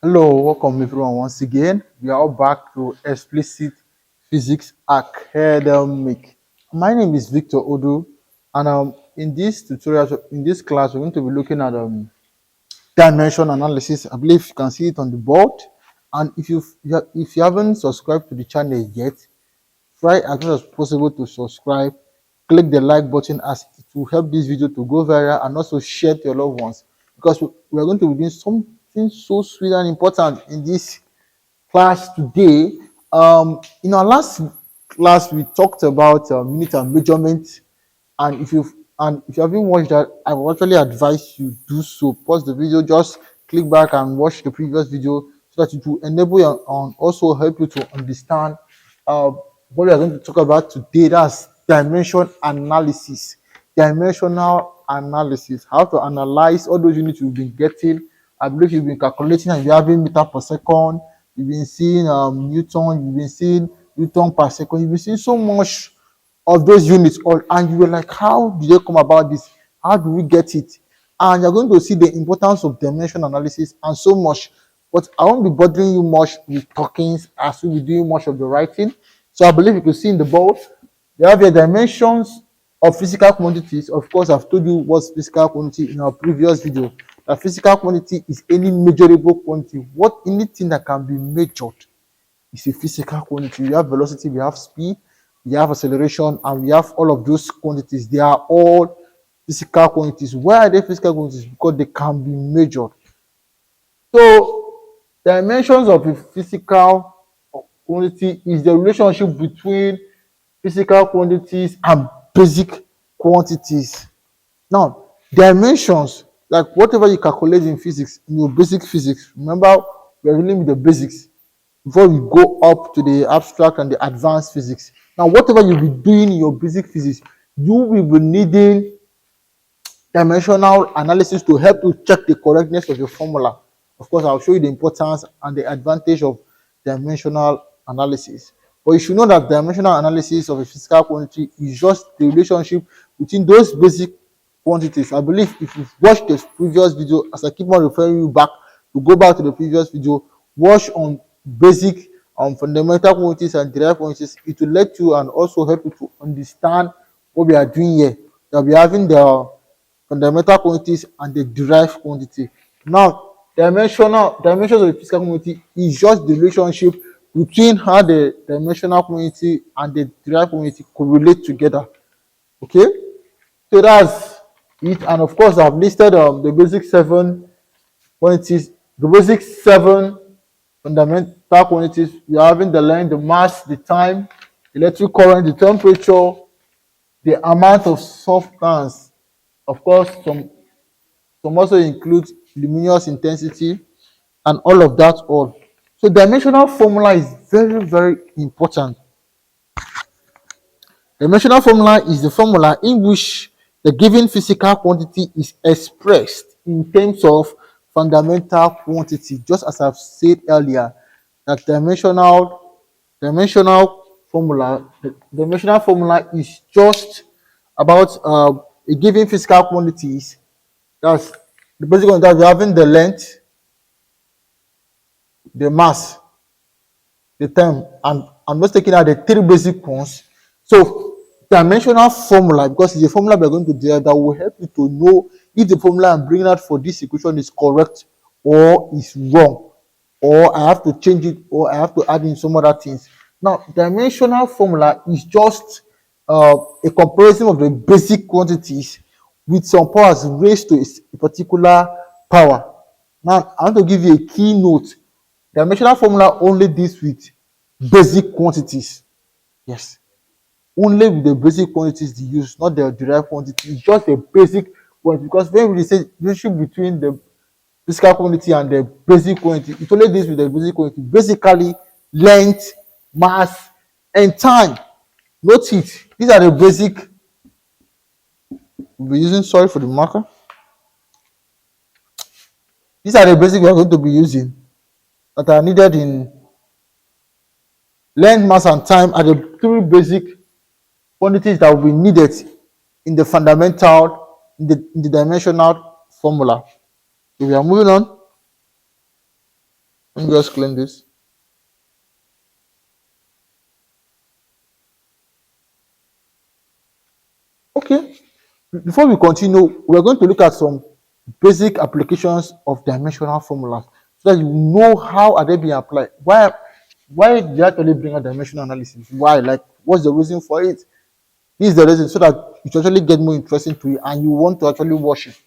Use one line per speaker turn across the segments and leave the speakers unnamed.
Hello, welcome everyone once again. We are all back to Explicit Physics Academic. My name is Victor Odu, and in this tutorial, in this class, we're going to be looking at dimension analysis. I believe you can see it on the board. And if you haven't subscribed to the channel yet, try as much as possible to subscribe. Click the like button as it will help this video to go viral, and also share to your loved ones, because we're going to be doing something so sweet and important in this class today. In our last class, we talked about unit and measurement, and if you haven't watched that, I would actually advise you do so. Pause the video, just click back and watch the previous video so that it will enable you and also help you to understand uh, what we are going to talk about today. That's dimension analysis, dimensional analysis, how to analyze all those units you've been getting. I believe you've been calculating and you're having meter per second, you've been seeing Newton, you've been seeing Newton per second, you've been seeing so much of those units, and you were like, how did they come about this? How do we get it? And you're going to see the importance of dimension analysis and so much. But I won't be bothering you much with talkings as we'll be doing much of the writing. So I believe you can see in the board, you have the dimensions of physical quantities. Of course, I've told you what's physical quantity in our previous video. That physical quantity is any measurable quantity. Anything that can be measured is a physical quantity. We have velocity, we have speed, we have acceleration, and we have all of those quantities. They are all physical quantities. Why are they physical quantities? Because they can be measured. So, dimensions of a physical quantity is the relationship between physical quantities and basic quantities. Now, dimensions, like whatever you calculate in physics, in your basic physics, remember we're dealing with the basics before we go up to the abstract and the advanced physics. Now, whatever you'll be doing in your basic physics, you will be needing dimensional analysis to help you check the correctness of your formula. Of course, I'll show you the importance and the advantage of dimensional analysis. But you should know that dimensional analysis of a physical quantity is just the relationship between those basic quantities. I believe if you've watched the previous video, as I keep on referring you back, to go back to the previous video, watch on basic fundamental quantities and derived quantities. It will let you and also help you to understand what we are doing here. That we are having the fundamental quantities and the derived quantity. Now, dimensions of the physical quantity is just the relationship between how the dimensional quantity and the derived quantity correlate together. Okay, so that's it. And of course, I've listed the basic 7 quantities, the basic 7 fundamental quantities. We are having the length, the mass, the time, electric current, the temperature, the amount of substance. Of course, some also include luminous intensity and all of that all. So dimensional formula is very, very important. Dimensional formula is the formula in which the given physical quantity is expressed in terms of fundamental quantity, just as I've said earlier, that dimensional formula is just about a given physical quantities. That's the basic one, that we're having the length, the mass, the time, and I'm just taking out the 3 basic ones. So dimensional formula, because it's a formula we're going to do that will help you to know if the formula I'm bringing out for this equation is correct or is wrong, or I have to change it, or I have to add in some other things. Now, dimensional formula is just a comparison of the basic quantities with some powers raised to a particular power. Now, I want to give you a keynote. Dimensional formula only deals with basic quantities. Yes. Only with the basic quantities they use, not the derived quantity. It's just a basic quantity. Because when we say the relationship between the physical quantity and the basic quantity, it only deals with the basic quantity. Basically, length, mass, and time. Note it. These are the basic. We'll be using, sorry for the marker. These are the basic we're going to be using that are needed in length, mass, and time are the 3 basic quantities that will be needed in the fundamental, in the dimensional formula. So we are moving on. Let me just clean this. Okay. Before we continue, we're going to look at some basic applications of dimensional formulas so that you know how are they being applied. Why do you actually bring a dimensional analysis? Why? Like, what's the reason for it? This is the reason so that it actually get more interesting to you and you want to actually watch it.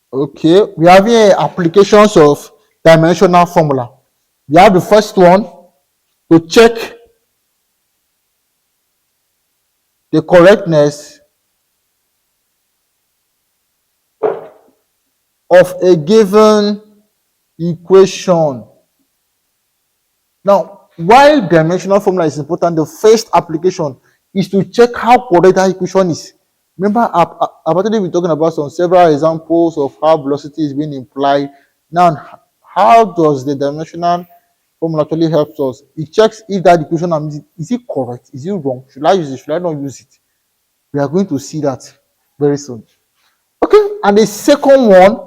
Okay, we have here applications of dimensional formula. We have the first one to check the correctness of a given equation. Now, while dimensional formula is important, the first application is to check how correct that equation is. Remember, I've actually been talking about some several examples of how velocity is being implied. Now, how does the dimensional formula actually help us? It checks if that equation is it correct? Is it wrong? Should I use it? Should I not use it? We are going to see that very soon. Okay, and the second one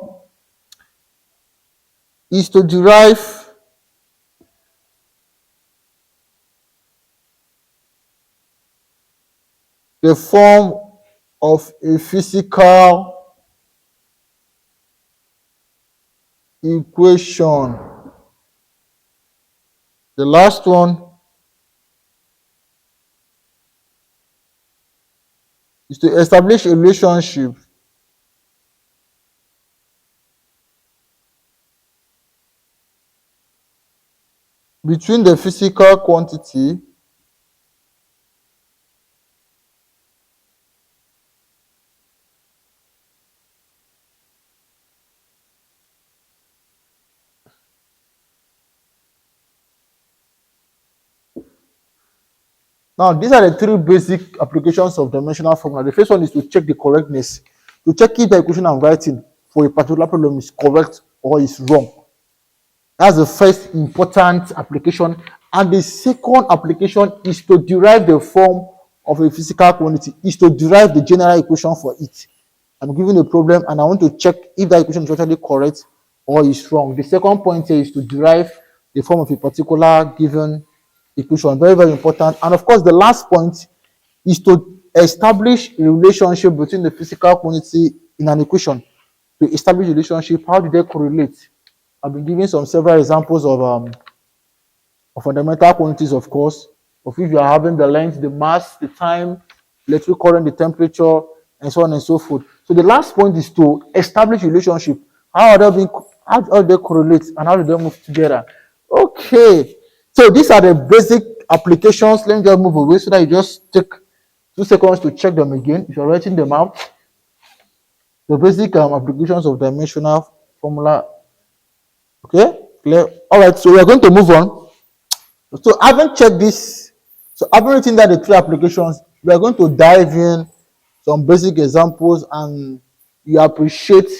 is to derive the form of a physical equation. The last one is to establish a relationship between the physical quantity now. These are the three basic applications of dimensional formula. The first one is to check the correctness, to check if the equation I'm writing for a particular problem is correct or is wrong. That's the first important application. And the second application is to derive the form of a physical quantity, is to derive the general equation for it. I'm given a problem and I want to check if that equation is actually correct or is wrong. The second point here is to derive the form of a particular given equation. Very, very important. And of course, the last point is to establish a relationship between the physical quantity in an equation. To establish a relationship, how do they correlate? I've been giving some several examples of fundamental quantities, of course, of if you are having the length, the mass, the time, electric current, the temperature, and so on and so forth. So the last point is to establish a relationship. How are they being, how do they correlate and how do they move together? Okay. So these are the basic applications. Let me just move away so that you just take 2 seconds to check them again. If you're writing them out, the basic applications of dimensional formula. Okay, clear. All right, so we're going to move on. So having checked this, so having written down the three applications, we are going to dive in some basic examples and you appreciate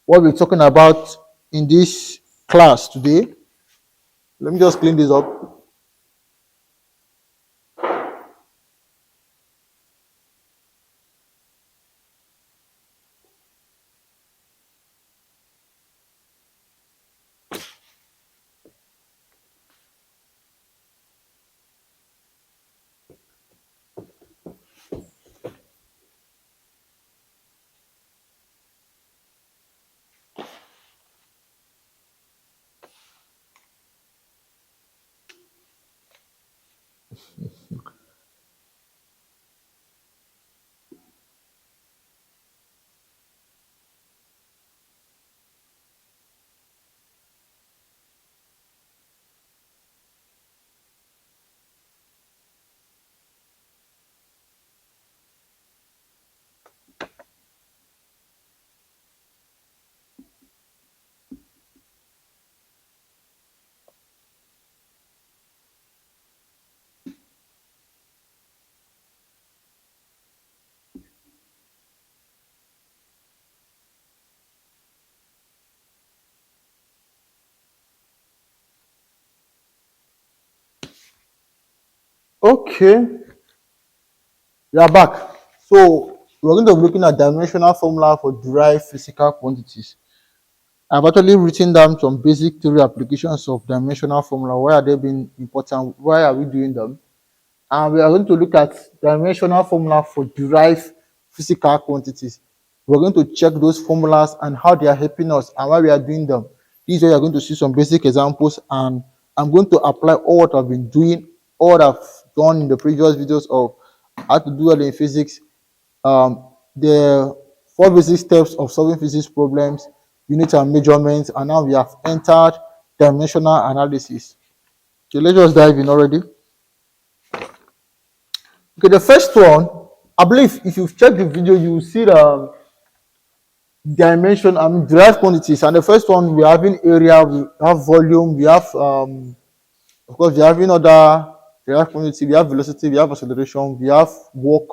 what we're talking about in this class today. Let me just clean this up. Okay, we are back. So we're going to be looking at dimensional formula for derived physical quantities. I've actually written down some basic theory applications of dimensional formula. Why are they being important? Why are we doing them? And we are going to look at dimensional formula for derived physical quantities. We're going to check those formulas and how they are helping us and why we are doing them. This is where you're going to see some basic examples, and I'm going to apply all what I've been doing, all what I've done in the previous videos of how to do it in physics, the four basic steps of solving physics problems, unit and measurements, and now we have entered dimensional analysis. Okay, let's just dive in already. Okay, the first one, I believe if you've checked the video, you will see the dimension, derived quantities. And the first one, we're having area, we have volume, we have, of course, we're having other derived quantity, we have velocity, we have acceleration, we have work,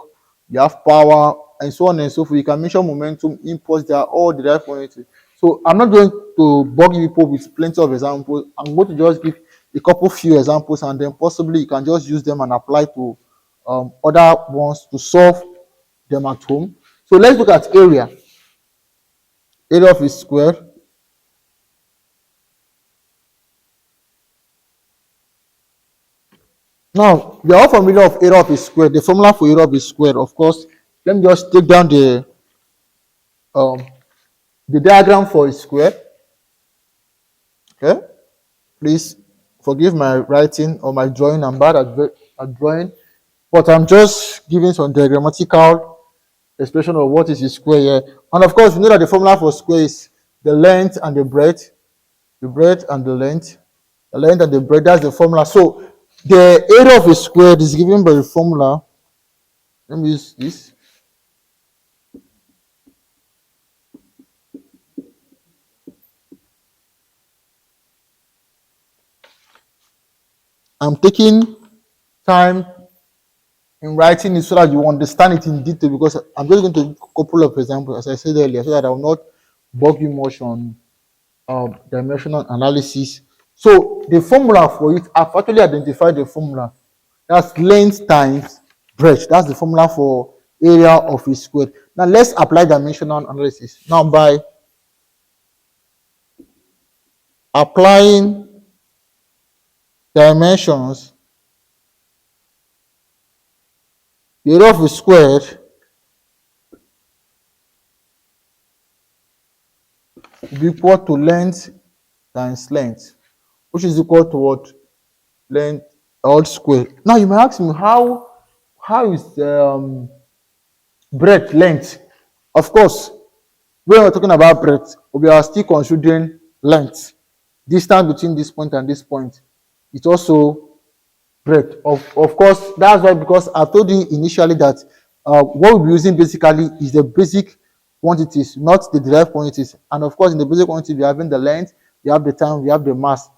we have power, and so on and so forth. You can measure momentum, impulse, they are all derived quantities. So I'm not going to bug you people with plenty of examples. I'm going to just give a couple few examples, and then possibly you can just use them and apply to other ones to solve them at home. So let's look at area. Area of a square. Now, we are all familiar with area of a square. The formula for area of a square, of course. Let me just take down um, the diagram for a square. Okay, please forgive my writing or my drawing. I'm bad at drawing, but I'm just giving some diagrammatical expression of what is a square here. And of course, we know that the formula for square is the length and the breadth and the length, and the breadth. That's the formula. So the area of a square is given by the formula. Let me use this. I'm taking time in writing it so that you understand it in detail, because I'm just going to give a couple of examples, as I said earlier, so that I will not bug you much on dimensional analysis. So the formula for it, I've actually identified the formula. That's length times breadth. That's the formula for area of a square. Now let's apply dimensional analysis. Now by applying dimensions, the area of a square will be equal to length times length, which is equal to what? Length all square. Now you may ask me how is breadth length? Of course, when we're talking about breadth, we are still considering length. Distance between this point and this point. It's also breadth. Of course, that's why, because I told you initially that what we'll be using basically is the basic quantities, not the derived quantities. And of course, in the basic quantity, we are having the length, we have the time, we have the mass.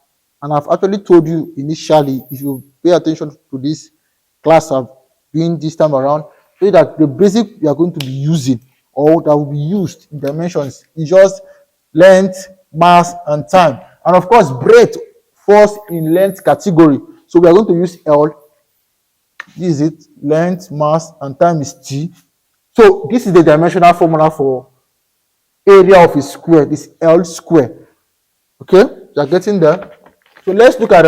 And I've actually told you initially, if you pay attention to this class I've been this time around, so that the basic we are going to be using, or that will be used in dimensions, is just length, mass, and time. And of course, breadth falls in length category. So we are going to use L. This is it. Length, mass, and time is T. So this is the dimensional formula for area of a square. This L square. Okay, you are getting there. So let's look at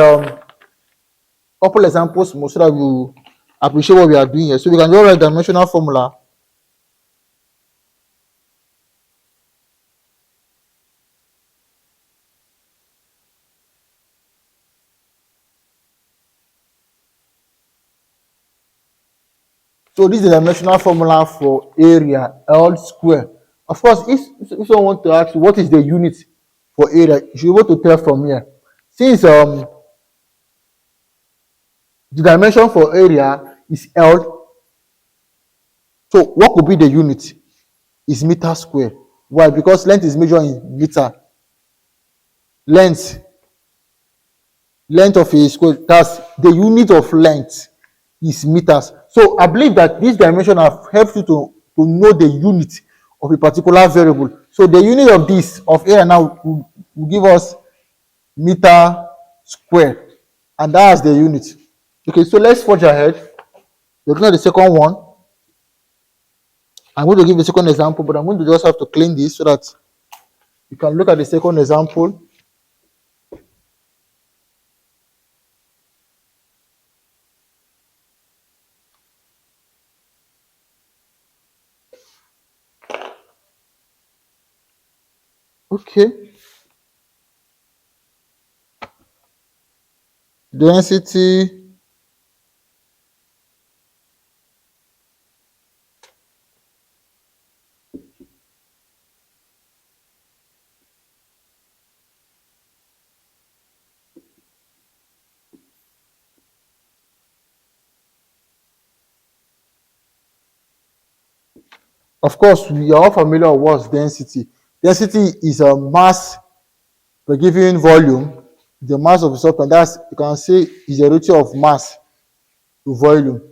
couple examples more so that we appreciate what we are doing here. So we can draw a dimensional formula. So this is the dimensional formula for area L square. Of course, if someone want to ask you what is the unit for area, you should be able to tell from here. Since the dimension for area is L, so what could be the unit? Is meter square. Why? Because length is measured in meter. Length of a square, that's the unit of length is meters. So I believe that this dimension have helped you to know the unit of a particular variable. So the unit of this of area now will give us meter square, and that's the unit. Okay, so let's forge ahead. We're looking at the second one. I'm going to give a second example, but I'm going to just have to clean this so that you can look at the second example. Okay. Density. Of course, we are all familiar with what's density. Density is a mass per given volume. The mass of the substance, that's, you can say, is the ratio of mass to volume.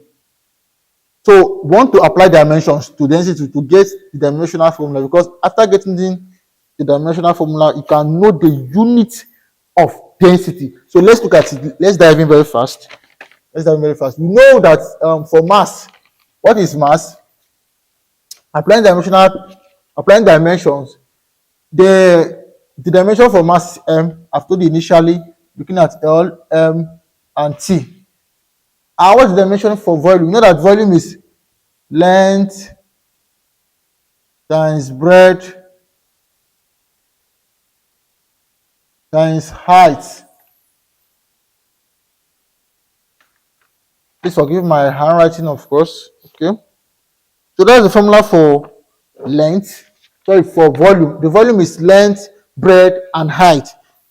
So we want to apply dimensions to density to get the dimensional formula, because after getting the dimensional formula, you can know the unit of density. So let's look at it. Let's dive in very fast. We know that for mass, what is mass? Applying dimensions. The dimension for mass is m. I've told you initially, looking at L, M, and T. And what's the dimension for volume? You know that volume is length times breadth times height. Please forgive my handwriting, of course. Okay. So that's the formula for length. Sorry, for volume. The volume is length, breadth, and height.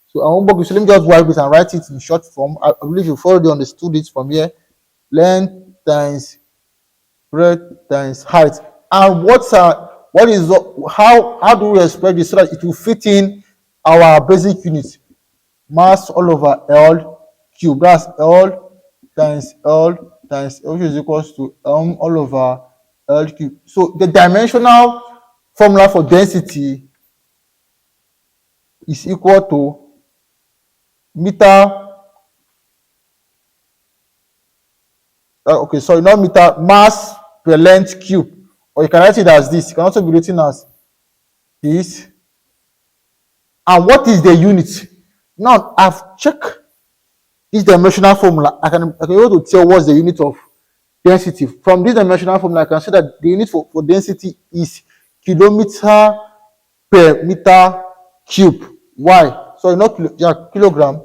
So I won't bug you. So let me just wipe it and write it in short form. I believe you already understood it from here. Length times breadth times height. And how do we express this so that it will fit in our basic unit? Mass all over L cube. That's L times L, which is equals to all over L cube. So the dimensional formula for density is equal to meter. Okay, sorry, not meter, mass per length cube. Or you can write it as this. You can also be written as this. And what is the unit? Now I've checked this dimensional formula. I can be able to tell what's the unit of density. From this dimensional formula, I can say that the unit for density is kilometer per meter cube. Why? Sorry, not kilogram.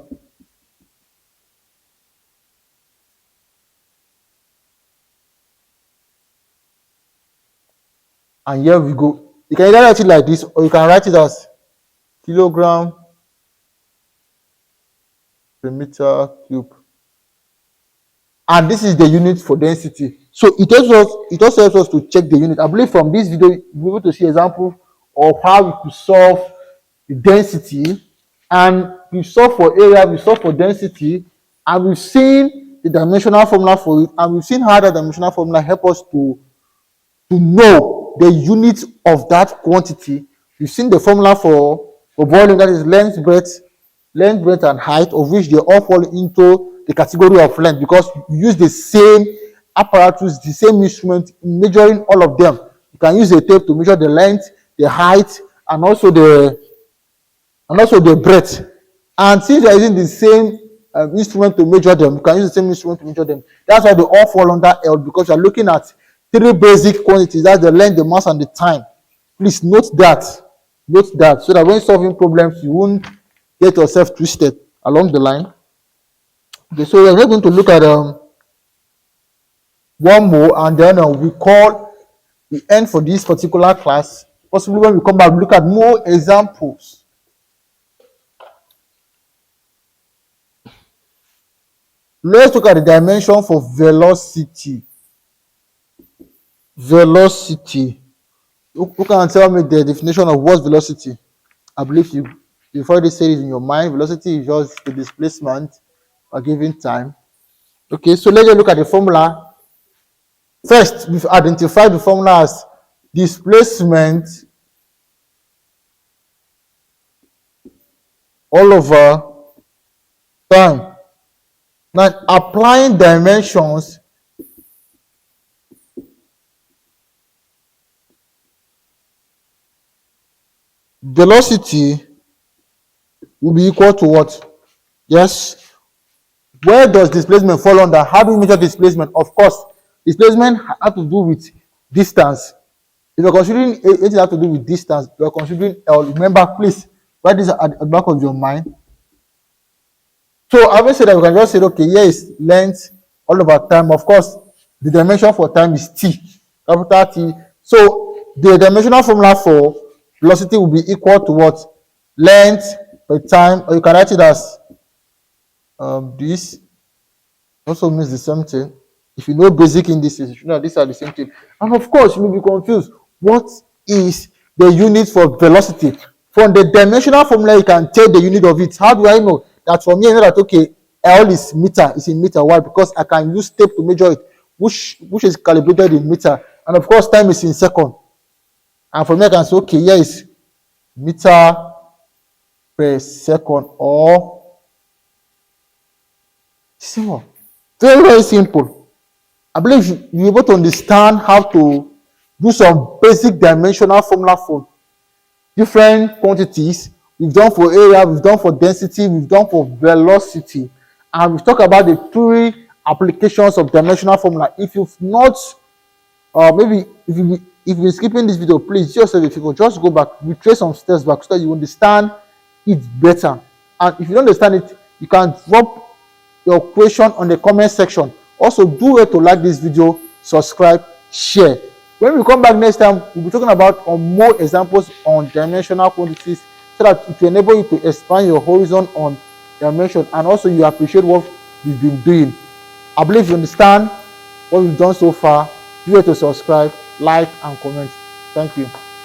And here we go. You can either write it like this, or you can write it as kilogram per meter cube. And this is the unit for density. So it also helps us to check the unit. I believe from this video, you'll be able to see example of how we could solve the density. And we solve for area, we solve for density, and we've seen the dimensional formula for it, and we've seen how the dimensional formula help us to know the unit of that quantity. We've seen the formula for volume, that is length, breadth, and height, of which they all fall into the category of length because you use the same apparatus, the same instrument in measuring all of them. You can use a tape to measure the length, the height, and also the breadth. And since you are using the same instrument to measure them, you can use the same instrument to measure them. That's why they all fall under L, because you are looking at three basic quantities. That's the length, the mass, and the time. Please note that. So that when solving problems, you won't get yourself twisted along the line. Okay, so we're going to look at one more, and then we call the end for this particular class. Possibly when we come back, we look at more examples. Let's look at the dimension for velocity. Velocity. Who can tell me the definition of what's velocity? I believe you've already said it in your mind. Velocity is just the displacement at given time. Okay, so let's look at the formula. First, we've identified the formula as displacement all over time. Now applying dimensions, velocity will be equal to what? Yes. Where does displacement fall under? How do we measure displacement? Of course, displacement has to do with distance. If you're considering anything that has to do with distance, you're considering L. Remember, please write this at the back of your mind. So having said that, we can just say, okay, here is length all over time. Of course, the dimension for time is t, capital T. So the dimensional formula for velocity will be equal to what? Length per time, or you can write it as this also means the same thing. If you know basic indices, you should know these are the same thing. And of course, you may be confused. What is the unit for velocity? From the dimensional formula, you can tell the unit of it. How do I know that? For me, I know that okay, L is meter, is in meter. Why? Because I can use tape to measure it, which is calibrated in meter. And of course, time is in second. And for me, I can say, okay, here is meter per second, or simple. Very, very simple. I believe you're able to understand how to do some basic dimensional formula for different quantities. We've done for area, we've done for density, we've done for velocity, and we've talked about the three applications of dimensional formula. If you've not, maybe if you've been skipping this video, please do yourself a favor, just go back, retrace some steps back so that you understand it better. And if you don't understand it, you can drop your question on the comment section. Also, do well to like this video, subscribe, share. When we come back next time, we'll be talking about more examples on dimensional quantities so that it will enable you to expand your horizon on dimension, and also you appreciate what we've been doing. I believe you understand what we've done so far. Do well to subscribe, like, and comment. Thank you.